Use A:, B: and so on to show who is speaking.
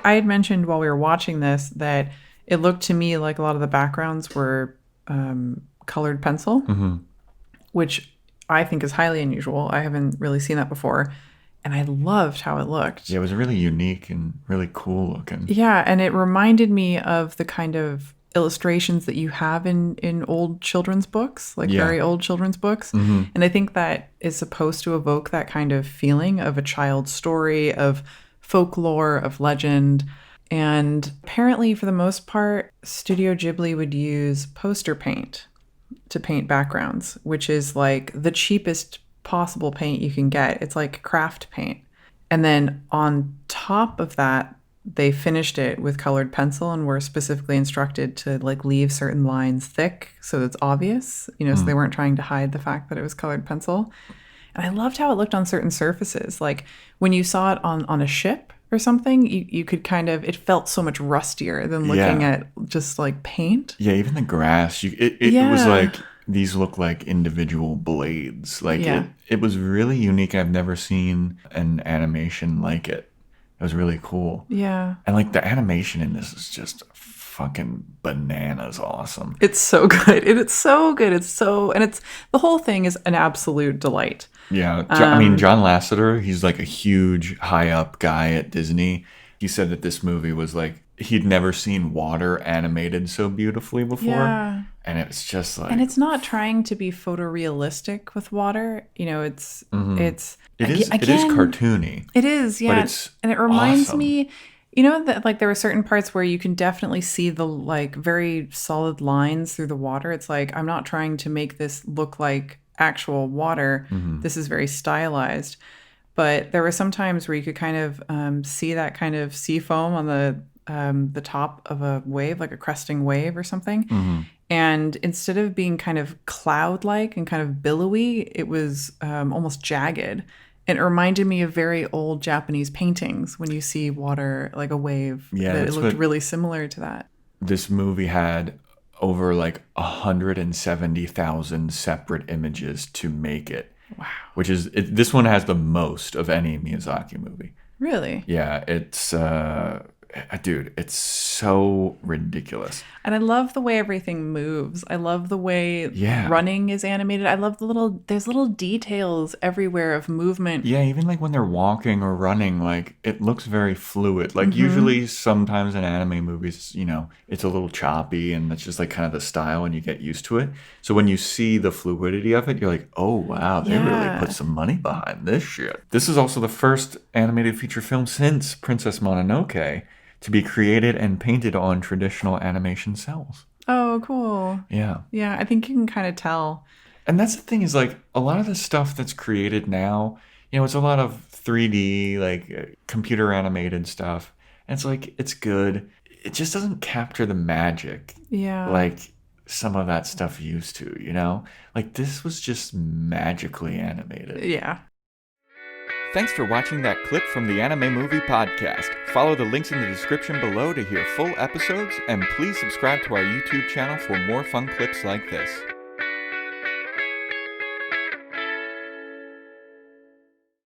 A: I had mentioned while we were watching this that it looked to me like a lot of the backgrounds were colored pencil, which I think is highly unusual. I haven't really seen that before. And I loved how it looked.
B: Yeah, it was really unique and really cool looking.
A: Yeah, and it reminded me of the kind of illustrations that you have in old children's books, like
B: Yeah.
A: very old children's books. And I think that is supposed to evoke that kind of feeling of a child's story, of folklore, of legend. And apparently, for the most part, Studio Ghibli would use poster paint to paint backgrounds, which is like the cheapest possible paint you can get. It's like craft paint. And then on top of that, they finished it with colored pencil and were specifically instructed to like leave certain lines thick so it's obvious, so they weren't trying to hide the fact that it was colored pencil. And I loved how it looked on certain surfaces. Like when you saw it on a ship or something, you could kind of, it felt so much rustier than looking at just like paint.
B: Yeah, even the grass, it was like, these look like individual blades. Like it was really unique. I've never seen an animation like it. It was really cool.
A: Yeah.
B: And like the animation in this is just fucking bananas awesome.
A: It's so good. It's so good. And it's, the whole thing is an absolute delight.
B: Yeah. I mean, John Lasseter, he's like a huge high up guy at Disney. He said that this movie was like, he'd never seen water animated so beautifully before.
A: Yeah.
B: And it's just like,
A: and it's not trying to be photorealistic with water. It is
B: cartoony.
A: It is, yeah.
B: But it's
A: and it reminds
B: awesome.
A: me, that like there are certain parts where you can definitely see the like very solid lines through the water. It's like, I'm not trying to make this look like actual water. This is very stylized. But there were some times where you could kind of see that kind of sea foam on the top of a wave, like a cresting wave or something. And instead of being kind of cloud-like and kind of billowy, it was almost jagged. And it reminded me of very old Japanese paintings when you see water like a wave.
B: Yeah,
A: it looked really similar to that.
B: This movie had over like 170,000 separate images to make it.
A: Wow.
B: Which is, this one has the most of any Miyazaki movie.
A: Really?
B: Yeah, it's, dude, it's so ridiculous.
A: And I love the way everything moves. I love the way running is animated. I love there's little details everywhere of movement.
B: Yeah, even like when they're walking or running, like it looks very fluid. Like usually sometimes in anime movies, it's a little choppy and that's just like kind of the style and you get used to it. So when you see the fluidity of it, you're like, oh wow, they really put some money behind this shit. This is also the first animated feature film since Princess Mononoke to be created and painted on traditional animation cells.
A: Oh, cool.
B: Yeah.
A: Yeah, I think you can kind of tell.
B: And that's the thing is like a lot of the stuff that's created now, it's a lot of 3D, like computer animated stuff. And it's like, it's good. It just doesn't capture the magic.
A: Yeah.
B: Like some of that stuff used to, Like this was just magically animated.
A: Yeah.
B: Thanks for watching that clip from the Anime Movie Podcast. Follow the links in the description below to hear full episodes, and please subscribe to our YouTube channel for more fun clips like this.